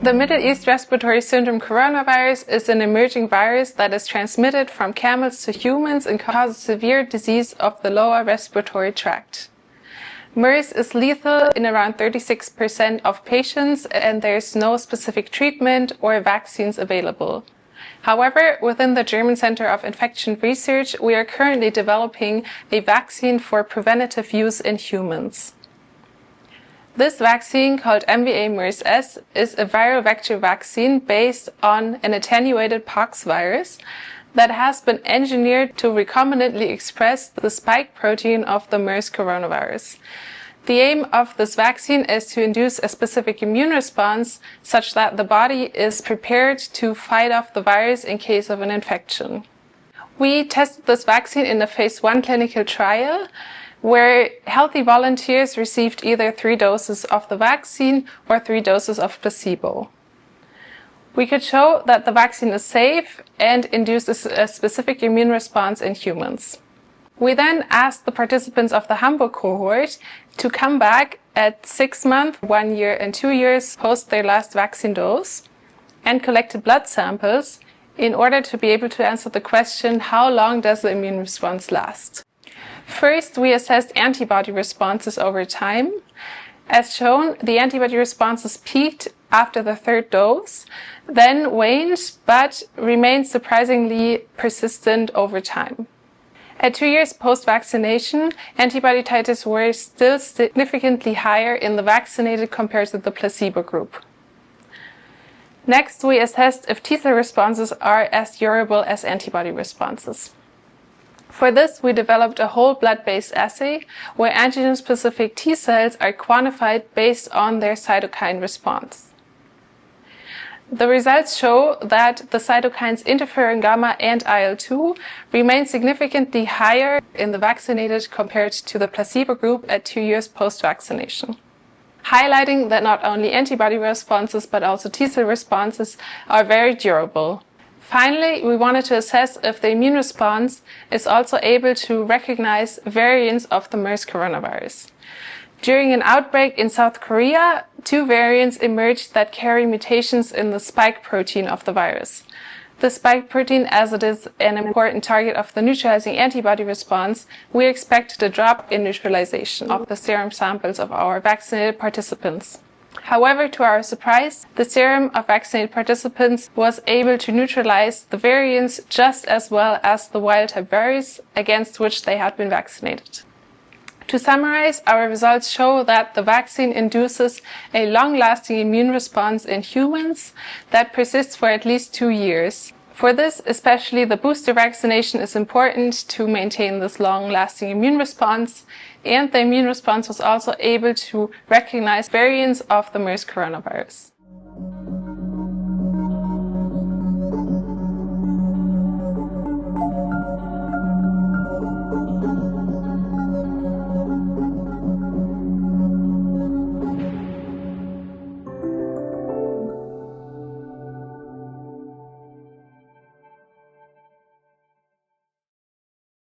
The Middle East Respiratory Syndrome coronavirus is an emerging virus that is transmitted from camels to humans and causes severe disease of the lower respiratory tract. MERS is lethal in around 36% of patients, and there is no specific treatment or vaccines available. However, within the German Center of Infection Research, we are currently developing a vaccine for preventative use in humans. This vaccine, called MVA-MERS-S, is a viral vector vaccine based on an attenuated pox virus that has been engineered to recombinantly express the spike protein of the MERS coronavirus. The aim of this vaccine is to induce a specific immune response such that the body is prepared to fight off the virus in case of an infection. We tested this vaccine in a phase 1 clinical trial where healthy volunteers received either 3 doses of the vaccine or 3 doses of placebo. We could show that the vaccine is safe and induces a specific immune response in humans. We then asked the participants of the Hamburg cohort to come back at 6 months, 1 year and 2 years post their last vaccine dose and collected blood samples in order to be able to answer the question, how long does the immune response last? First, we assessed antibody responses over time. As shown, the antibody responses peaked after the 3rd dose, then waned, but remained surprisingly persistent over time. At 2 years post-vaccination, antibody titers were still significantly higher in the vaccinated compared to the placebo group. Next, we assessed if T-cell responses are as durable as antibody responses. For this, we developed a whole blood-based assay where antigen-specific T-cells are quantified based on their cytokine response. The results show that the cytokines interferon gamma and IL-2 remain significantly higher in the vaccinated compared to the placebo group at 2 years post-vaccination, highlighting that not only antibody responses but also T-cell responses are very durable. Finally, we wanted to assess if the immune response is also able to recognize variants of the MERS coronavirus. During an outbreak in South Korea, 2 variants emerged that carry mutations in the spike protein of the virus. The spike protein, as it is an important target of the neutralizing antibody response, we expected a drop in neutralization of the serum samples of our vaccinated participants. However, to our surprise, the serum of vaccinated participants was able to neutralize the variants just as well as the wild-type virus against which they had been vaccinated. To summarize, our results show that the vaccine induces a long-lasting immune response in humans that persists for at least 2 years. For this, especially the booster vaccination is important to maintain this long-lasting immune response, and the immune response was also able to recognize variants of the MERS coronavirus.